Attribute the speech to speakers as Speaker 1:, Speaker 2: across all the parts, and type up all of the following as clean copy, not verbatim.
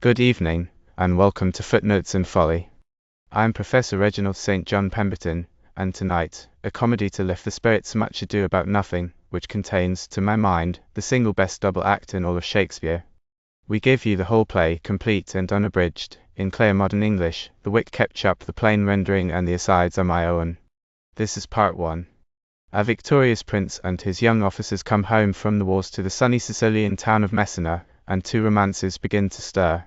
Speaker 1: Good evening, and welcome to Footnotes Folly. I am Professor Reginald St. John Pemberton, and tonight, a comedy to lift the spirits, Much Ado About Nothing, which contains, to my mind, the single best double act in all of Shakespeare. We give you the whole play, complete and unabridged, in clear modern English. The wit kept up, the plain rendering and the asides are my own. This is part 1. A victorious prince and his young officers come home from the wars to the sunny Sicilian town of Messina, and two romances begin to stir.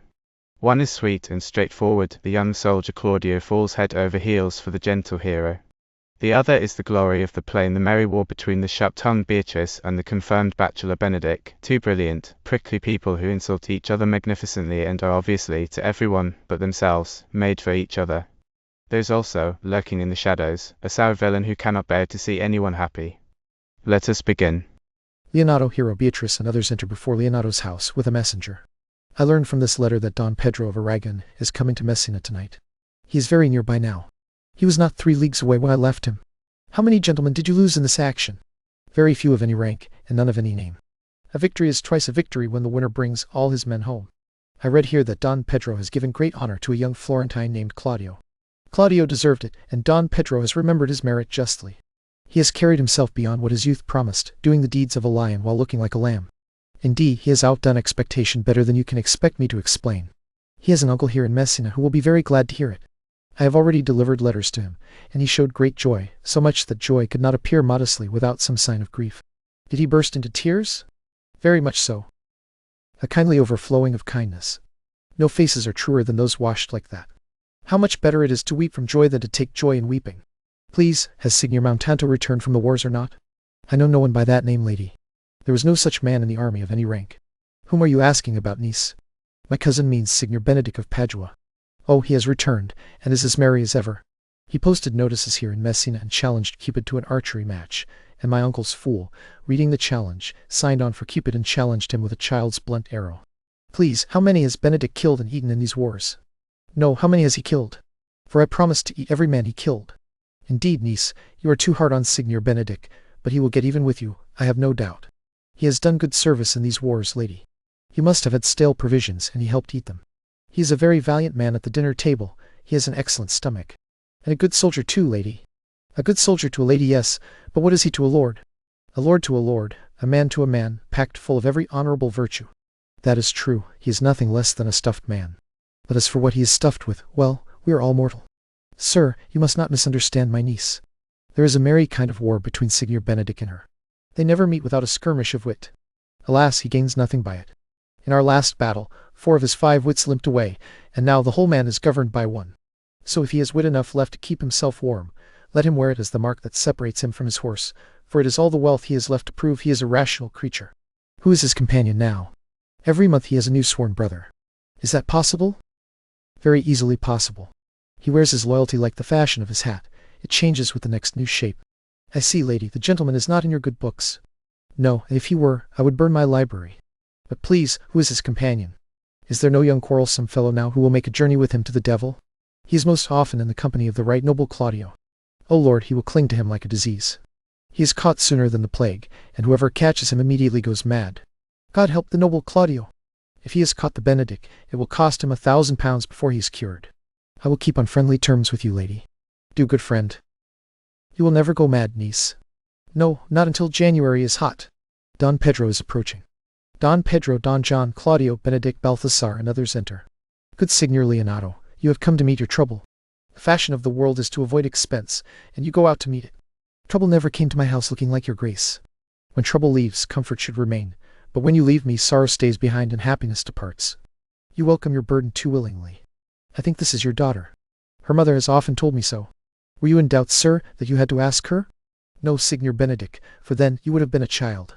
Speaker 1: One is sweet and straightforward. The young soldier Claudio falls head over heels for the gentle hero. The other is the glory of the play, the merry war between the sharp-tongued Beatrice and the confirmed bachelor Benedick, two brilliant, prickly people who insult each other magnificently and are obviously, to everyone but themselves, made for each other. There's also, lurking in the shadows, a sour villain who cannot bear to see anyone happy. Let us begin.
Speaker 2: Leonardo, hero Beatrice, and others enter before Leonardo's house with a messenger. I learn from this letter that Don Pedro of Aragon is coming to Messina tonight. He is very near by now. He was not 3 leagues away when I left him. How many gentlemen did you lose in this action? Very few of any rank, and none of any name. A victory is twice a victory when the winner brings all his men home. I read here that Don Pedro has given great honor to a young Florentine named Claudio. Claudio deserved it, and Don Pedro has remembered his merit justly. He has carried himself beyond what his youth promised, doing the deeds of a lion while looking like a lamb. Indeed, he has outdone expectation better than you can expect me to explain. He has an uncle here in Messina who will be very glad to hear it. I have already delivered letters to him, and he showed great joy, so much that joy could not appear modestly without some sign of grief. Did he burst into tears? Very much so. A kindly overflowing of kindness. No faces are truer than those washed like that. How much better it is to weep from joy than to take joy in weeping. Please, has Signor Montanto returned from the wars or not? I know no one by that name, lady. There was no such man in the army of any rank. Whom are you asking about, niece? My cousin means Signor Benedick of Padua. Oh, he has returned, and is as merry as ever. He posted notices here in Messina and challenged Cupid to an archery match, and my uncle's fool, reading the challenge, signed on for Cupid and challenged him with a child's blunt arrow. Please, how many has Benedick killed and eaten in these wars? No, how many has he killed? For I promised to eat every man he killed. Indeed, niece, you are too hard on Signor Benedick, but he will get even with you, I have no doubt. He has done good service in these wars, lady. He must have had stale provisions, and he helped eat them. He is a very valiant man at the dinner table. He has an excellent stomach. And a good soldier too, lady. A good soldier to a lady, yes, but what is he to a lord? A lord to a lord, a man to a man, packed full of every honorable virtue. That is true, he is nothing less than a stuffed man. But as for what he is stuffed with, well, we are all mortal. Sir, you must not misunderstand my niece. There is a merry kind of war between Signor Benedick and her. They never meet without a skirmish of wit. Alas, he gains nothing by it. In our last battle, 4 of his 5 wits limped away, and now the whole man is governed by 1. So if he has wit enough left to keep himself warm, let him wear it as the mark that separates him from his horse, for it is all the wealth he has left to prove he is a rational creature. Who is his companion now? Every month he has a new sworn brother. Is that possible? Very easily possible. He wears his loyalty like the fashion of his hat. It changes with the next new shape. I see, lady, the gentleman is not in your good books. No, and if he were, I would burn my library. But please, who is his companion? Is there no young quarrelsome fellow now who will make a journey with him to the devil? He is most often in the company of the right noble Claudio. O Lord, he will cling to him like a disease. He is caught sooner than the plague, and whoever catches him immediately goes mad. God help the noble Claudio! If he has caught the Benedick, it will cost him £1,000 before he is cured. I will keep on friendly terms with you, lady. Do, good friend. You will never go mad, niece. No, not until January is hot. Don Pedro is approaching. Don Pedro, Don John, Claudio, Benedick, Balthasar, and others enter. Good Signor Leonardo, you have come to meet your trouble. The fashion of the world is to avoid expense, and you go out to meet it. Trouble never came to my house looking like your grace. When trouble leaves, comfort should remain, but when you leave me, sorrow stays behind and happiness departs. You welcome your burden too willingly. I think this is your daughter. Her mother has often told me so. Were you in doubt, sir, that you had to ask her? No, Signor Benedick, for then you would have been a child.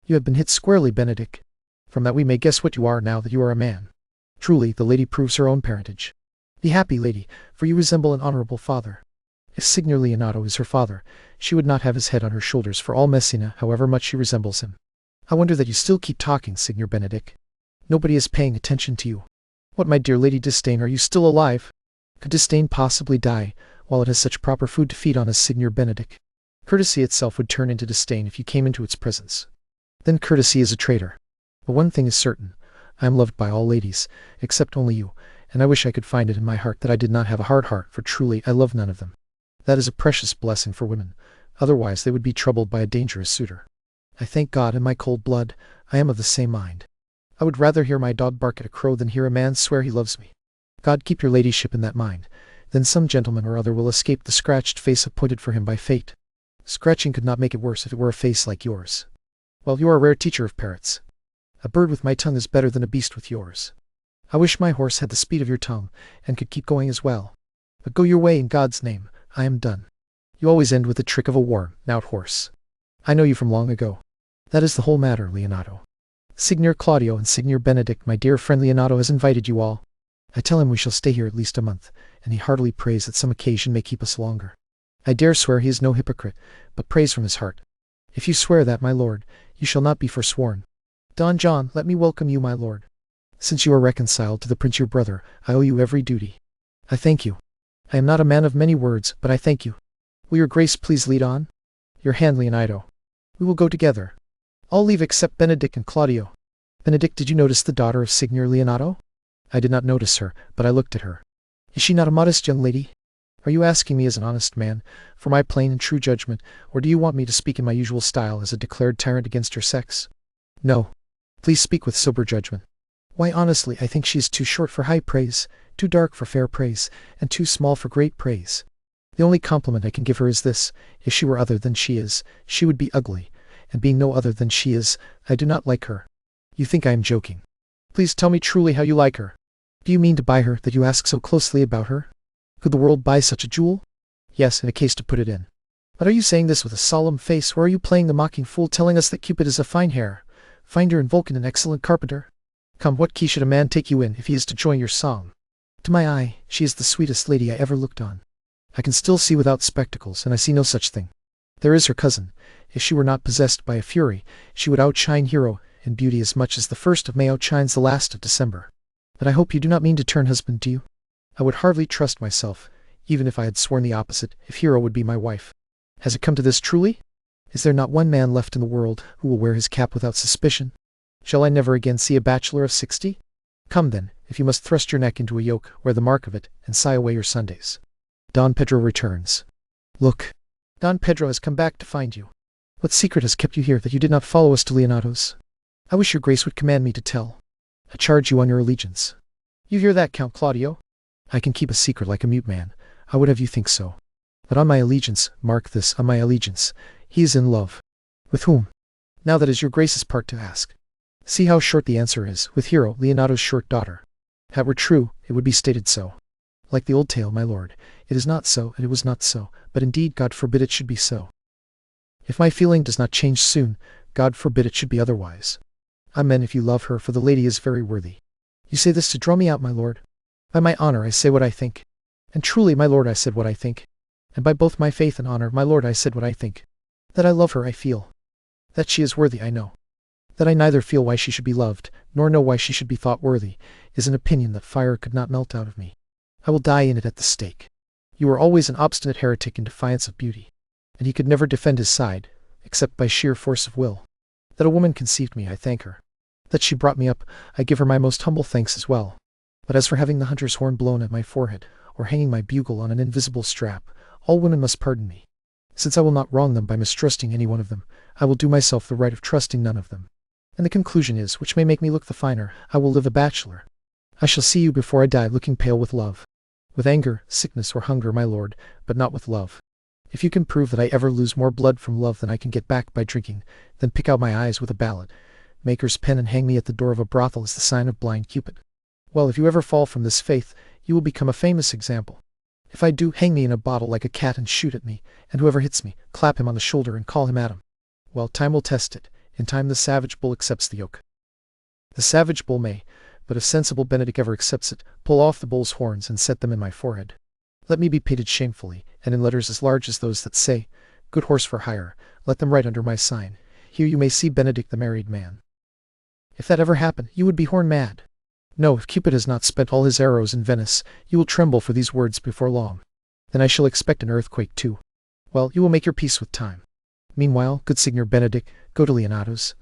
Speaker 2: You have been hit squarely, Benedick. From that we may guess what you are now that you are a man. Truly, the lady proves her own parentage. Be happy, lady, for you resemble an honorable father. If Signor Leonardo is her father, she would not have his head on her shoulders for all Messina, however much she resembles him. I wonder that you still keep talking, Signor Benedick. Nobody is paying attention to you. What, my dear Lady Disdain, are you still alive? Could Disdain possibly die, while it has such proper food to feed on as Signor Benedick? Courtesy itself would turn into disdain if you came into its presence. Then courtesy is a traitor. But one thing is certain, I am loved by all ladies, except only you, and I wish I could find it in my heart that I did not have a hard heart, for truly I love none of them. That is a precious blessing for women, otherwise they would be troubled by a dangerous suitor. I thank God in my cold blood, I am of the same mind. I would rather hear my dog bark at a crow than hear a man swear he loves me. God keep your ladyship in that mind, then some gentleman or other will escape the scratched face appointed for him by fate. Scratching could not make it worse if it were a face like yours. Well, you are a rare teacher of parrots. A bird with my tongue is better than a beast with yours. I wish my horse had the speed of your tongue, and could keep going as well. But go your way in God's name, I am done. You always end with the trick of a worn-out horse. I know you from long ago. That is the whole matter, Leonato. Signor Claudio and Signor Benedick, my dear friend Leonato has invited you all. I tell him we shall stay here at least a month, and he heartily prays that some occasion may keep us longer. I dare swear he is no hypocrite, but prays from his heart. If you swear that, my lord, you shall not be forsworn. Don John, let me welcome you, my lord. Since you are reconciled to the prince your brother, I owe you every duty. I thank you. I am not a man of many words, but I thank you. Will your grace please lead on? Your hand, Leonato. We will go together. All leave except Benedick and Claudio. Benedick, did you notice the daughter of Signor Leonato? I did not notice her, but I looked at her. Is she not a modest young lady? Are you asking me as an honest man, for my plain and true judgment, or do you want me to speak in my usual style as a declared tyrant against her sex? No. Please speak with sober judgment. Why, honestly, I think she is too short for high praise, too dark for fair praise, and too small for great praise. The only compliment I can give her is this: if she were other than she is, she would be ugly, and being no other than she is, I do not like her. You think I am joking. Please tell me truly how you like her. Do you mean to buy her, that you ask so closely about her? Could the world buy such a jewel? Yes, in a case to put it in. But are you saying this with a solemn face, or are you playing the mocking fool, telling us that Cupid is a fine hare, finder and Vulcan an excellent carpenter? Come, what key should a man take you in, if he is to join your song? To my eye, she is the sweetest lady I ever looked on. I can still see without spectacles, and I see no such thing. There is her cousin. If she were not possessed by a fury, she would outshine Hero in beauty as much as the 1st of May outshines the last of December. But I hope you do not mean to turn husband, do you? I would hardly trust myself, even if I had sworn the opposite, if Hero would be my wife. Has it come to this truly? Is there not one man left in the world who will wear his cap without suspicion? Shall I never again see a bachelor of 60? Come then, if you must thrust your neck into a yoke, wear the mark of it, and sigh away your Sundays. Don Pedro returns. Look, Don Pedro has come back to find you. What secret has kept you here that you did not follow us to Leonato's? I wish your grace would command me to tell. I charge you on your allegiance. You hear that, Count Claudio? I can keep a secret like a mute man. I would have you think so. But on my allegiance, mark this, on my allegiance, he is in love. With whom? Now that is your grace's part to ask. See how short the answer is, with Hero, Leonato's short daughter. Had it were true, it would be stated so. Like the old tale, my lord, it is not so, and it was not so, but indeed God forbid it should be so. If my feeling does not change soon, God forbid it should be otherwise. Amen, if you love her, for the lady is very worthy. You say this to draw me out, my lord? By my honor I say what I think. And truly, my lord, I said what I think. And by both my faith and honor, my lord, I said what I think. That I love her, I feel. That she is worthy, I know. That I neither feel why she should be loved, nor know why she should be thought worthy, is an opinion that fire could not melt out of me. I will die in it at the stake. You were always an obstinate heretic in defiance of beauty, and he could never defend his side, except by sheer force of will. That a woman conceived me, I thank her. That she brought me up, I give her my most humble thanks as well. But as for having the hunter's horn blown at my forehead, or hanging my bugle on an invisible strap, all women must pardon me. Since I will not wrong them by mistrusting any one of them, I will do myself the right of trusting none of them. And the conclusion is, which may make me look the finer, I will live a bachelor. I shall see you before I die looking pale with love. With anger, sickness, or hunger, my lord, but not with love. If you can prove that I ever lose more blood from love than I can get back by drinking, then pick out my eyes with a ballot, maker's pen, and hang me at the door of a brothel as the sign of blind Cupid. Well, if you ever fall from this faith, you will become a famous example. If I do, hang me in a bottle like a cat and shoot at me, and whoever hits me, clap him on the shoulder and call him Adam. Well, time will test it. In time the savage bull accepts the yoke. The savage bull may, but if sensible Benedick ever accepts it, pull off the bull's horns and set them in my forehead. Let me be painted shamefully, and in letters as large as those that say, "Good horse for hire," let them write under my sign, "Here you may see Benedick the married man." If that ever happened, you would be horn mad. No, if Cupid has not spent all his arrows in Venice, you will tremble for these words before long. Then I shall expect an earthquake too. Well, you will make your peace with time. Meanwhile, good Signor Benedick, go to Leonato's.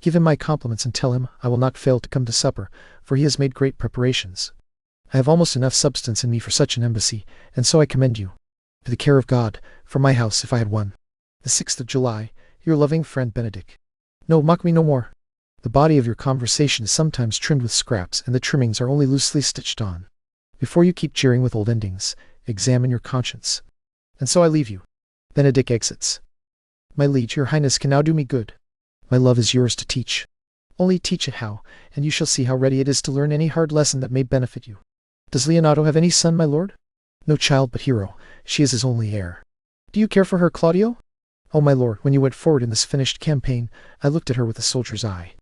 Speaker 2: Give him my compliments and tell him I will not fail to come to supper, for he has made great preparations. I have almost enough substance in me for such an embassy, and so I commend you, to the care of God, for my house if I had one. The 6th of July, your loving friend Benedick. No, mock me no more. The body of your conversation is sometimes trimmed with scraps, and the trimmings are only loosely stitched on. Before you keep jeering with old endings, examine your conscience. And so I leave you. Benedick exits. My liege, your highness can now do me good. My love is yours to teach. Only teach it how, and you shall see how ready it is to learn any hard lesson that may benefit you. Does Leonato have any son, my lord? No child but Hero. She is his only heir. Do you care for her, Claudio? Oh, my lord, when you went forward in this finished campaign, I looked at her with a soldier's eye.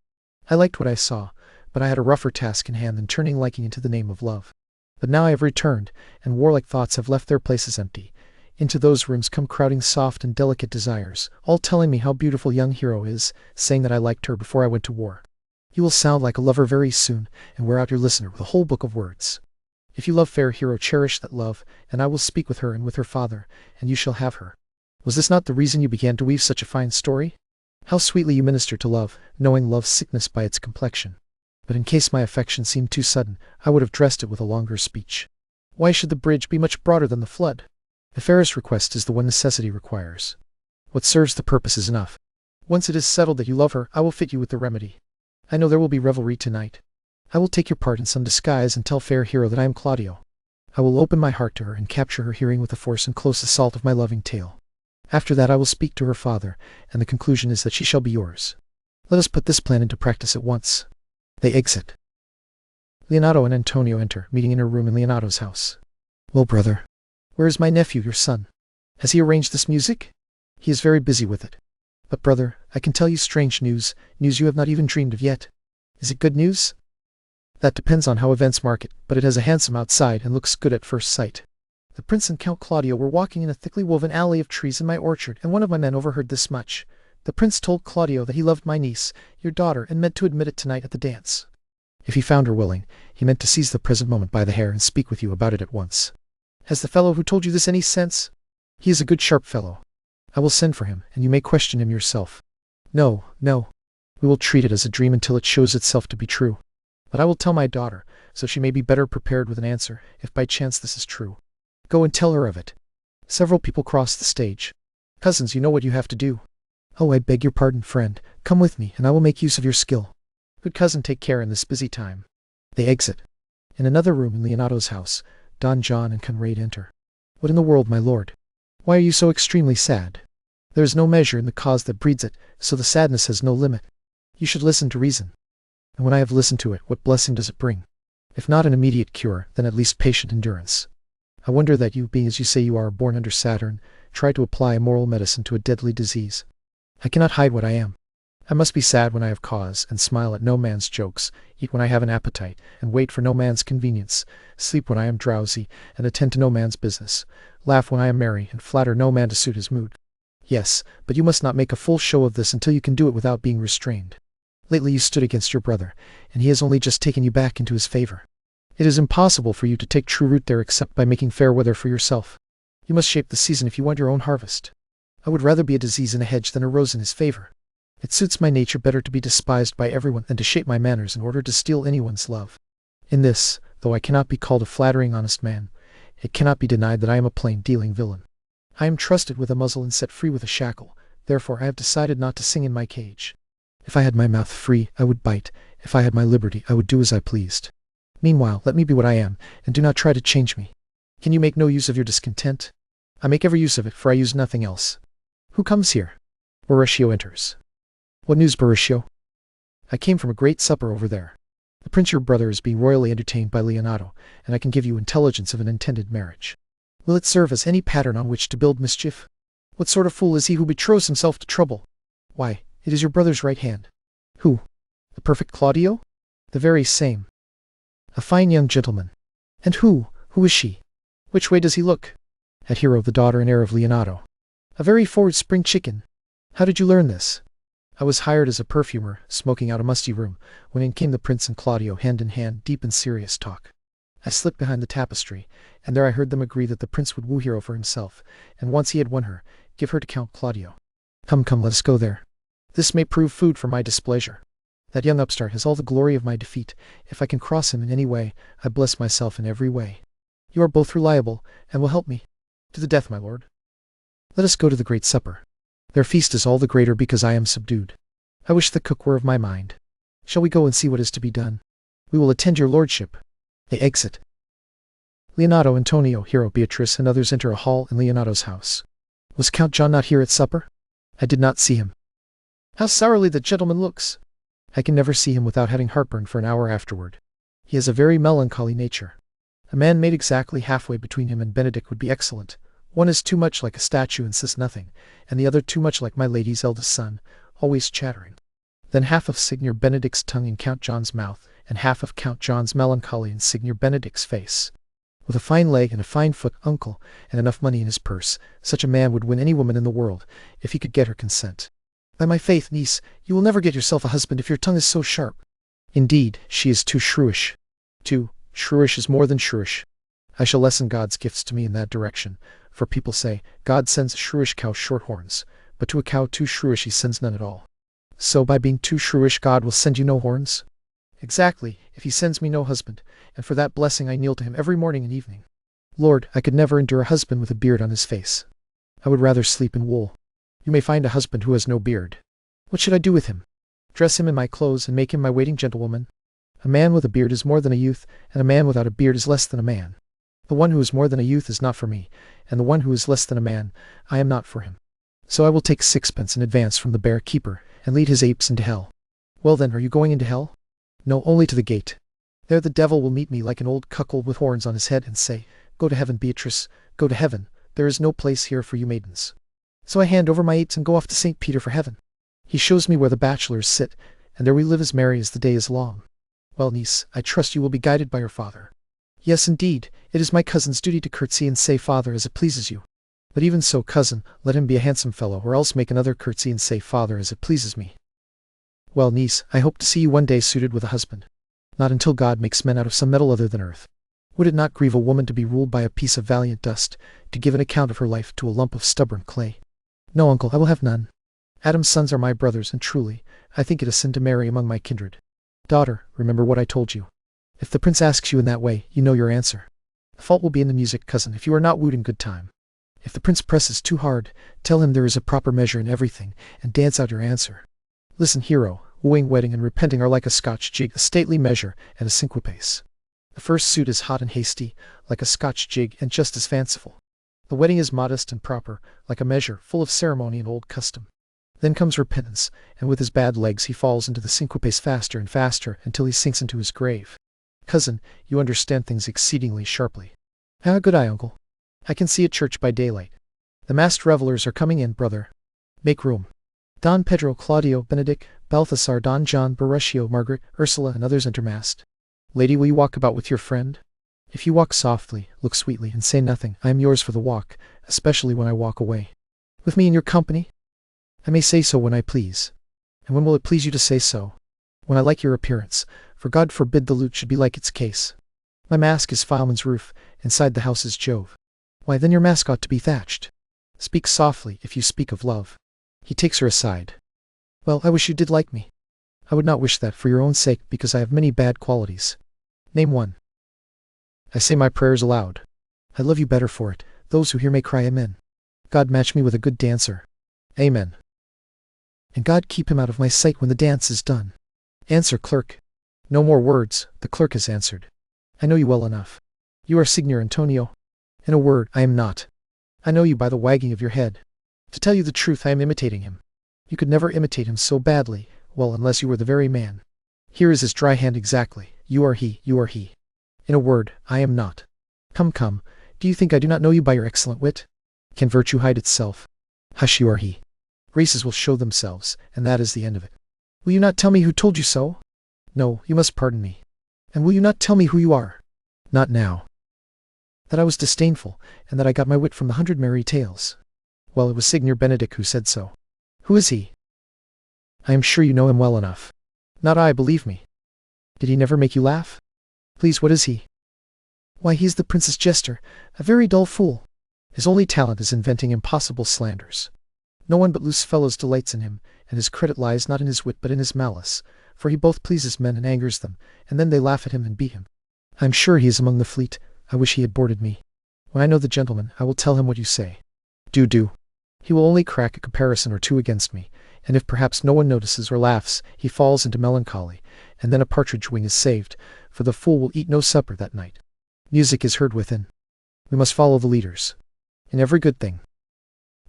Speaker 2: I liked what I saw, but I had a rougher task in hand than turning liking into the name of love. But now I have returned, and warlike thoughts have left their places empty. Into those rooms come crowding soft and delicate desires, all telling me how beautiful young Hero is, saying that I liked her before I went to war. You will sound like a lover very soon, and wear out your listener with a whole book of words. If you love fair Hero, cherish that love, and I will speak with her and with her father, and you shall have her. Was this not the reason you began to weave such a fine story? How sweetly you minister to love, knowing love's sickness by its complexion. But in case my affection seemed too sudden, I would have dressed it with a longer speech. Why should the bridge be much broader than the flood? The fairest request is the one necessity requires. What serves the purpose is enough. Once it is settled that you love her, I will fit you with the remedy. I know there will be revelry tonight. I will take your part in some disguise and tell fair Hero that I am Claudio. I will open my heart to her and capture her hearing with the force and close assault of my loving tale. After that I will speak to her father, and the conclusion is that she shall be yours. Let us put this plan into practice at once. They exit. Leonato and Antonio enter, meeting in her room in Leonato's house. Well, brother, where is my nephew, your son? Has he arranged this music? He is very busy with it. But, brother, I can tell you strange news, news you have not even dreamed of yet. Is it good news? That depends on how events mark it, but it has a handsome outside and looks good at first sight. The prince and Count Claudio were walking in a thickly woven alley of trees in my orchard, and one of my men overheard this much. The prince told Claudio that he loved my niece, your daughter, and meant to admit it tonight at the dance. If he found her willing, he meant to seize the present moment by the hair and speak with you about it at once. Has the fellow who told you this any sense? He is a good sharp fellow. I will send for him, and you may question him yourself. No, no. We will treat it as a dream until it shows itself to be true. But I will tell my daughter, so she may be better prepared with an answer, if by chance this is true. Go and tell her of it. Several people cross the stage. Cousins, you know what you have to do. Oh, I beg your pardon, friend. Come with me, and I will make use of your skill. Good cousin, take care in this busy time. They exit. In another room in Leonato's house, Don John and Conrad enter. What in the world, my lord? Why are you so extremely sad? There is no measure in the cause that breeds it, so the sadness has no limit. You should listen to reason. And when I have listened to it, what blessing does it bring? If not an immediate cure, then at least patient endurance. I wonder that you, being as you say you are, born under Saturn, try to apply a moral medicine to a deadly disease. I cannot hide what I am. I must be sad when I have cause, and smile at no man's jokes, eat when I have an appetite, and wait for no man's convenience, sleep when I am drowsy, and attend to no man's business, laugh when I am merry, and flatter no man to suit his mood. Yes, but you must not make a full show of this until you can do it without being restrained. Lately you stood against your brother, and he has only just taken you back into his favor. It is impossible for you to take true root there except by making fair weather for yourself. You must shape the season if you want your own harvest. I would rather be a disease in a hedge than a rose in his favor. It suits my nature better to be despised by everyone than to shape my manners in order to steal anyone's love. In this, though I cannot be called a flattering honest man, it cannot be denied that I am a plain-dealing villain. I am trusted with a muzzle and set free with a shackle, therefore I have decided not to sing in my cage. If I had my mouth free, I would bite. If I had my liberty, I would do as I pleased. Meanwhile, let me be what I am, and do not try to change me. Can you make no use of your discontent? I make every use of it, for I use nothing else. Who comes here? Horatio enters. What news, Horatio? I came from a great supper over there. The prince your brother is being royally entertained by Leonato, and I can give you intelligence of an intended marriage. Will it serve as any pattern on which to build mischief? What sort of fool is he who betroths himself to trouble? Why, it is your brother's right hand. Who? The perfect Claudio? The very same. A fine young gentleman. And who is she? Which way does he look? At Hero, the daughter and heir of Leonato. A very forward spring chicken. How did you learn this? I was hired as a perfumer, smoking out a musty room, when in came the prince and Claudio hand in hand, deep in serious talk. I slipped behind the tapestry, and there I heard them agree that the prince would woo Hero for himself, and once he had won her, give her to Count Claudio. Come, let us go there. This may prove food for my displeasure. That young upstart has all the glory of my defeat. If I can cross him in any way, I bless myself in every way. You are both reliable, and will help me. To the death, my lord. Let us go to the great supper. Their feast is all the greater because I am subdued. I wish the cook were of my mind. Shall we go and see what is to be done? We will attend your lordship. They exit. Leonato, Antonio, Hero, Beatrice, and others enter a hall in Leonato's house. Was Count John not here at supper? I did not see him. How sourly the gentleman looks! I can never see him without having heartburn for an hour afterward. He has a very melancholy nature. A man made exactly halfway between him and Benedick would be excellent. One is too much like a statue and says nothing, and the other too much like my lady's eldest son, always chattering. Then half of Signor Benedick's tongue in Count John's mouth, and half of Count John's melancholy in Signor Benedick's face. With a fine leg and a fine foot, uncle, and enough money in his purse, such a man would win any woman in the world, if he could get her consent. By my faith, niece, you will never get yourself a husband if your tongue is so sharp. Indeed, she is too shrewish. Too shrewish is more than shrewish. I shall lessen God's gifts to me in that direction, for people say, God sends a shrewish cow short horns, but to a cow too shrewish he sends none at all. So by being too shrewish God will send you no horns? Exactly, if he sends me no husband, and for that blessing I kneel to him every morning and evening. Lord, I could never endure a husband with a beard on his face. I would rather sleep in wool. You may find a husband who has no beard. What should I do with him? Dress him in my clothes and make him my waiting gentlewoman? A man with a beard is more than a youth, and a man without a beard is less than a man. The one who is more than a youth is not for me, and the one who is less than a man, I am not for him. So I will take 6 pence in advance from the bear keeper, and lead his apes into hell. Well then, are you going into hell? No, only to the gate. There the devil will meet me like an old cuckold with horns on his head and say, Go to heaven, Beatrice, go to heaven, there is no place here for you maidens. So I hand over my apes and go off to St. Peter for heaven. He shows me where the bachelors sit, and there we live as merry as the day is long. Well, niece, I trust you will be guided by your father. Yes, indeed, it is my cousin's duty to curtsy and say father as it pleases you. But even so, cousin, let him be a handsome fellow, or else make another curtsy and say father as it pleases me. Well, niece, I hope to see you one day suited with a husband. Not until God makes men out of some metal other than earth. Would it not grieve a woman to be ruled by a piece of valiant dust, to give an account of her life to a lump of stubborn clay? No, uncle, I will have none. Adam's sons are my brothers, and truly, I think it a sin to marry among my kindred. Daughter, remember what I told you. If the prince asks you in that way, you know your answer. The fault will be in the music, cousin, if you are not wooed in good time. If the prince presses too hard, tell him there is a proper measure in everything, and dance out your answer. Listen, hero, wooing, wedding, and repenting are like a Scotch jig, a stately measure, and a syncopace. The first suit is hot and hasty, like a Scotch jig, and just as fanciful. The wedding is modest and proper, like a measure, full of ceremony and old custom. Then comes repentance, and with his bad legs he falls into the syncopace faster and faster until he sinks into his grave. Cousin, you understand things exceedingly sharply. Ah, good eye, uncle. I can see at church by daylight. The masked revelers are coming in, brother. Make room. Don Pedro, Claudio, Benedick, Balthasar, Don John, Borruccio, Margaret, Ursula, and others enter masked. Lady, will you walk about with your friend? If you walk softly, look sweetly, and say nothing, I am yours for the walk, especially when I walk away. With me in your company? I may say so when I please. And when will it please you to say so? When I like your appearance, for God forbid the lute should be like its case. My mask is fileman's roof, inside the house is Jove. Why, then your mask ought to be thatched. Speak softly, if you speak of love. He takes her aside. Well, I wish you did like me. I would not wish that for your own sake, because I have many bad qualities. Name one. I say my prayers aloud. I love you better for it. Those who hear may cry amen. God match me with a good dancer. Amen. And God keep him out of my sight when the dance is done. Answer, clerk. No more words, the clerk has answered. I know you well enough. You are Signor Antonio. In a word, I am not. I know you by the wagging of your head. To tell you the truth, I am imitating him. You could never imitate him so badly, well, unless you were the very man. Here is his dry hand exactly. You are he, you are he. In a word, I am not. Come, come, do you think I do not know you by your excellent wit? Can virtue hide itself? Hush, you are he. Races will show themselves, and that is the end of it. Will you not tell me who told you so? No, you must pardon me. And will you not tell me who you are? Not now. That I was disdainful, and that I got my wit from the 100 Merry Tales. Well, it was Signor Benedick who said so. Who is he? I am sure you know him well enough. Not I, believe me. Did he never make you laugh? Please, what is he? Why, he is the prince's jester, a very dull fool. His only talent is inventing impossible slanders. No one but loose fellows delights in him, and his credit lies not in his wit but in his malice, for he both pleases men and angers them, and then they laugh at him and beat him. I am sure he is among the fleet. I wish he had boarded me. When I know the gentleman, I will tell him what you say. Do. He will only crack a comparison or two against me, and if perhaps no one notices or laughs, he falls into melancholy, and then a partridge wing is saved, for the fool will eat no supper that night. Music is heard within. We must follow the leaders. In every good thing.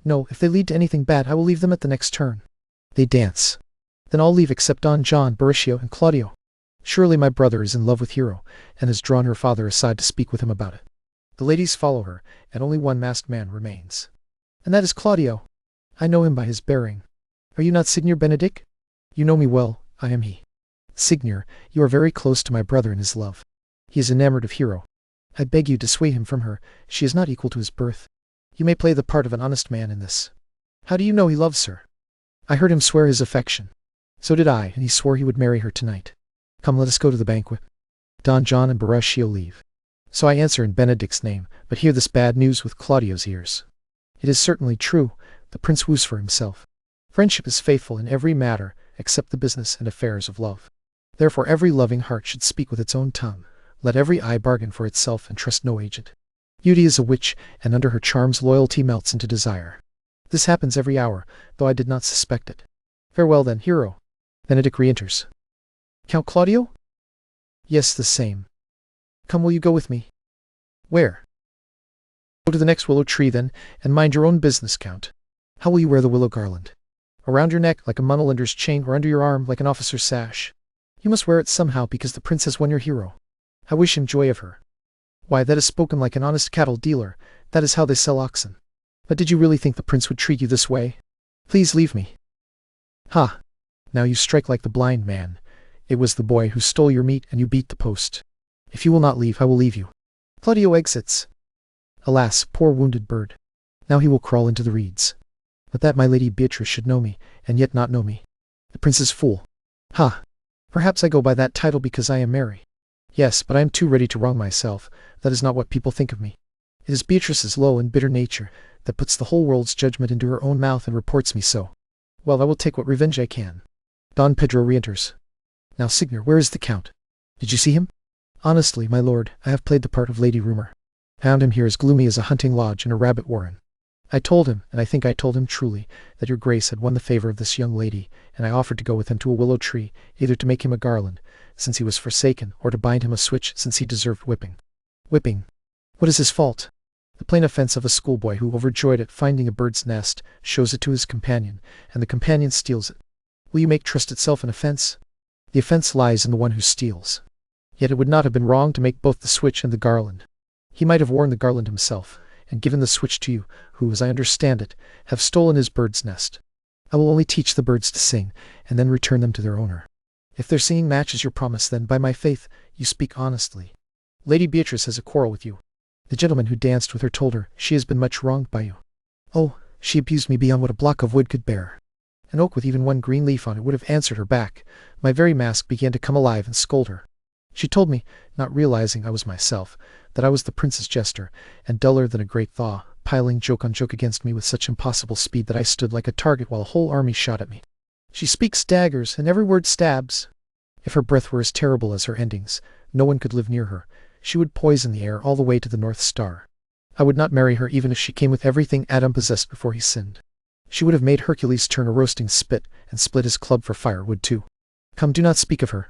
Speaker 2: No, if they lead to anything bad, I will leave them at the next turn. They dance. Then I'll leave except Don John, Beatrice, and Claudio. Surely my brother is in love with Hero, and has drawn her father aside to speak with him about it. The ladies follow her, and only one masked man remains. And that is Claudio. I know him by his bearing. Are you not Signor Benedick? You know me well, I am he. Signor, you are very close to my brother in his love. He is enamored of Hero. I beg you to dissuade him from her. She is not equal to his birth. You may play the part of an honest man in this. How do you know he loves her? I heard him swear his affection. So did I, and he swore he would marry her tonight. Come, let us go to the banquet. Don John and Beatrice leave. So I answer in Benedick's name, but hear this bad news with Claudio's ears. It is certainly true, the prince woos for himself. Friendship is faithful in every matter, except the business and affairs of love. Therefore every loving heart should speak with its own tongue. Let every eye bargain for itself and trust no agent. Beauty is a witch, and under her charms loyalty melts into desire. This happens every hour, though I did not suspect it. Farewell then, Hero. Benedick re-enters. Count Claudio? Yes, the same. Come, will you go with me? Where? Go to the next willow tree then, and mind your own business, Count. How will you wear the willow garland? Around your neck like a monelender's chain, or under your arm like an officer's sash? You must wear it somehow, because the prince has won your Hero. I wish him joy of her. Why, that is spoken like an honest cattle dealer. That is how they sell oxen. But did you really think the prince would treat you this way? Please leave me. Ha! Now you strike like the blind man. It was the boy who stole your meat, and you beat the post. If you will not leave, I will leave you. Claudio exits. Alas, poor wounded bird. Now he will crawl into the reeds. But that my lady Beatrice should know me, and yet not know me. The prince is fool. Ha! Perhaps I go by that title because I am merry. Yes, but I am too ready to wrong myself. That is not what people think of me. It is Beatrice's low and bitter nature that puts the whole world's judgment into her own mouth and reports me so. Well, I will take what revenge I can. Don Pedro re-enters. Now, Signor, where is the Count? Did you see him? Honestly, my lord, I have played the part of Lady Rumor. Found him here as gloomy as a hunting lodge in a rabbit warren. I told him, and I think I told him truly, that your grace had won the favor of this young lady, and I offered to go with him to a willow tree, either to make him a garland, since he was forsaken, or to bind him a switch, since he deserved whipping. Whipping? What is his fault? The plain offense of a schoolboy who, overjoyed at finding a bird's nest, shows it to his companion, and the companion steals it. Will you make trust itself an offense? The offense lies in the one who steals. Yet it would not have been wrong to make both the switch and the garland. He might have worn the garland himself, and given the switch to you, who, as I understand it, have stolen his bird's nest. I will only teach the birds to sing, and then return them to their owner. If their singing matches your promise, then, by my faith, you speak honestly. Lady Beatrice has a quarrel with you. The gentleman who danced with her told her she has been much wronged by you. Oh, she abused me beyond what a block of wood could bear. An oak with even one green leaf on it would have answered her back. My very mask began to come alive and scold her. She told me, not realizing I was myself, that I was the prince's jester, and duller than a great thaw, piling joke on joke against me with such impossible speed that I stood like a target while a whole army shot at me. She speaks daggers, and every word stabs. If her breath were as terrible as her endings, no one could live near her. She would poison the air all the way to the North Star. I would not marry her even if she came with everything Adam possessed before he sinned. She would have made Hercules turn a roasting spit, and split his club for firewood too. Come, do not speak of her.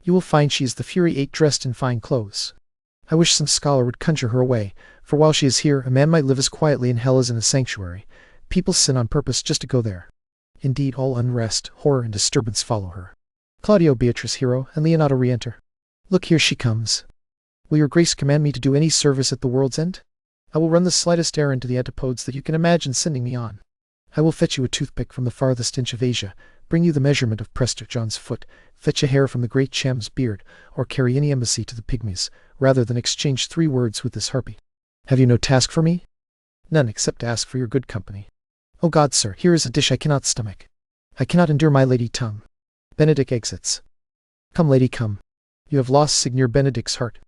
Speaker 2: You will find she is the Fury 8 dressed in fine clothes. I wish some scholar would conjure her away, for while she is here, a man might live as quietly in hell as in a sanctuary. People sin on purpose just to go there. Indeed, all unrest, horror, and disturbance follow her. Claudio, Beatrice, Hero, and Leonardo re-enter. Look, here she comes. Will your grace command me to do any service at the world's end? I will run the slightest errand to the antipodes that you can imagine sending me on. I will fetch you a toothpick from the farthest inch of Asia, bring you the measurement of Prester John's foot, fetch a hair from the great Cham's beard, or carry any embassy to the pygmies, rather than exchange 3 words with this harpy. Have you no task for me? None, except to ask for your good company. Oh God, sir, here is a dish I cannot stomach. I cannot endure my lady tongue. Benedick exits. Come, lady, come. You have lost Signor Benedick's heart.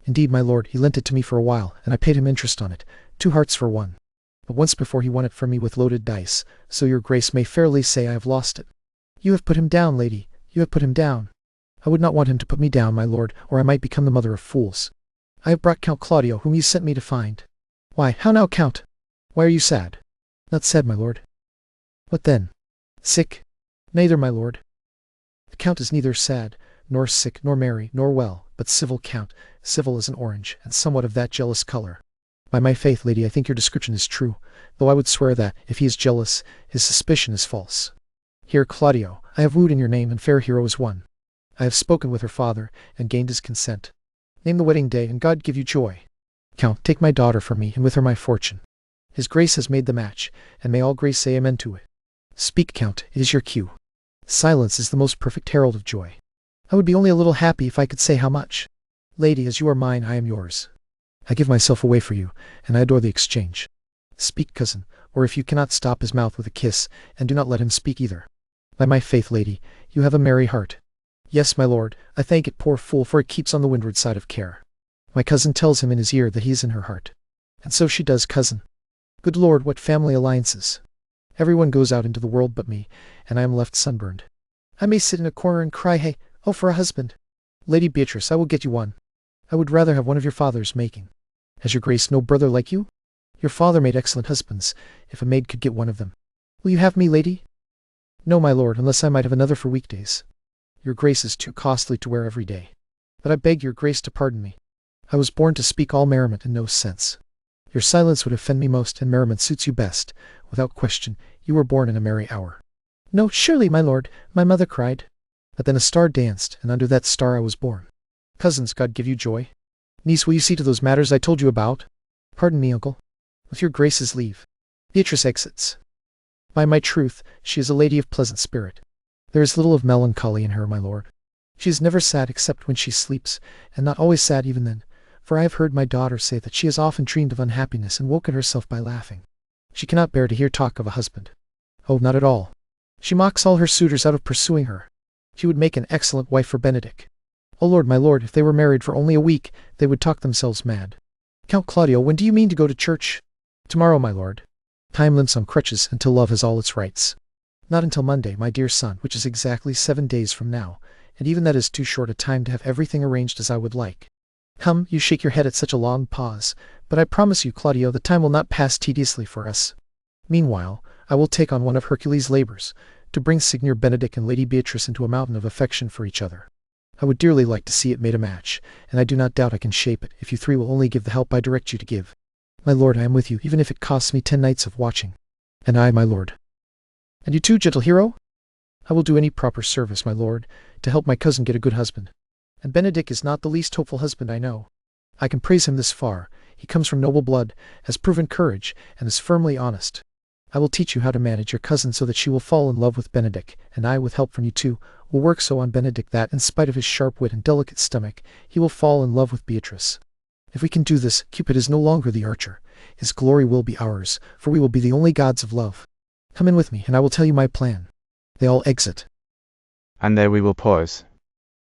Speaker 2: Indeed, my lord, he lent it to me for a while, and I paid him interest on it, 2 hearts for 1. But once before he won it from me with loaded dice, so your grace may fairly say I have lost it. You have put him down, lady, you have put him down. I would not want him to put me down, my lord, or I might become the mother of fools. I have brought Count Claudio, whom you sent me to find. Why, how now, Count? Why are you sad? Not sad, my lord. What then? Sick? Neither, my lord. The Count is neither sad, nor sick, nor merry, nor well, but civil, Count, civil as an orange, and somewhat of that jealous colour. By my faith, lady, I think your description is true, though I would swear that, if he is jealous, his suspicion is false. Here, Claudio, I have wooed in your name, and fair hero is won. I have spoken with her father, and gained his consent. Name the wedding day, and God give you joy. Count, take my daughter from me, and with her my fortune. His grace has made the match, and may all grace say amen to it. Speak, Count, it is your cue. Silence is the most perfect herald of joy. I would be only a little happy if I could say how much. Lady, as you are mine, I am yours. I give myself away for you, and I adore the exchange. Speak, cousin, or if you cannot stop his mouth with a kiss, and do not let him speak either. By my faith, lady, you have a merry heart. Yes, my lord, I thank it, poor fool, for it keeps on the windward side of care. My cousin tells him in his ear that he is in her heart. And so she does, cousin. Good Lord, what family alliances! Everyone goes out into the world but me, and I am left sunburned. I may sit in a corner and cry, hey, oh, for a husband! Lady Beatrice, I will get you one. I would rather have one of your father's making. Has your grace no brother like you? Your father made excellent husbands, if a maid could get one of them. Will you have me, lady? No, my lord, unless I might have another for weekdays. Your grace is too costly to wear every day. But I beg your grace to pardon me. I was born to speak all merriment and no sense. Your silence would offend me most, and merriment suits you best. Without question, you were born in a merry hour. No, surely, my lord, my mother cried. But then a star danced, and under that star I was born. Cousins, God give you joy. Niece, will you see to those matters I told you about? Pardon me, uncle. With your grace's leave. Beatrice exits. By my truth, she is a lady of pleasant spirit. There is little of melancholy in her, my lord. She is never sad except when she sleeps, and not always sad even then, for I have heard my daughter say that she has often dreamed of unhappiness and woken herself by laughing. She cannot bear to hear talk of a husband. Oh, not at all. She mocks all her suitors out of pursuing her. She would make an excellent wife for Benedick. Oh Lord, my lord, if they were married for only a week, they would talk themselves mad. Count Claudio, when do you mean to go to church? Tomorrow, my lord. Time limps on crutches until love has all its rights. Not until Monday, my dear son, which is exactly 7 days from now, and even that is too short a time to have everything arranged as I would like. Come, you shake your head at such a long pause, but I promise you, Claudio, the time will not pass tediously for us. Meanwhile, I will take on one of Hercules' labors, to bring Signor Benedick and Lady Beatrice into a mountain of affection for each other. I would dearly like to see it made a match, and I do not doubt I can shape it, if you three will only give the help I direct you to give. My lord, I am with you, even if it costs me 10 nights of watching. And I, my lord. And you too, gentle hero? I will do any proper service, my lord, to help my cousin get a good husband. And Benedick is not the least hopeful husband I know. I can praise him this far. He comes from noble blood, has proven courage, and is firmly honest. I will teach you how to manage your cousin so that she will fall in love with Benedick, and I, with help from you too, will work so on Benedick that, in spite of his sharp wit and delicate stomach, he will fall in love with Beatrice. If we can do this, Cupid is no longer the archer. His glory will be ours, for we will be the only gods of love. Come in with me, and I will tell you my plan. They all exit.
Speaker 1: And there we will pause.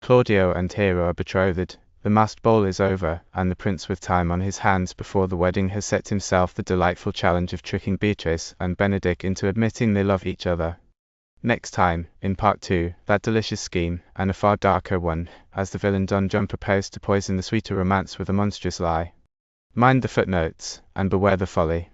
Speaker 1: Claudio and Hero are betrothed, the masked ball is over, and the prince with time on his hands before the wedding has set himself the delightful challenge of tricking Beatrice and Benedick into admitting they love each other. Next time, in part 2, that delicious scheme, and a far darker one, as the villain Don John proposed to poison the sweeter romance with a monstrous lie. Mind the footnotes, and beware the folly.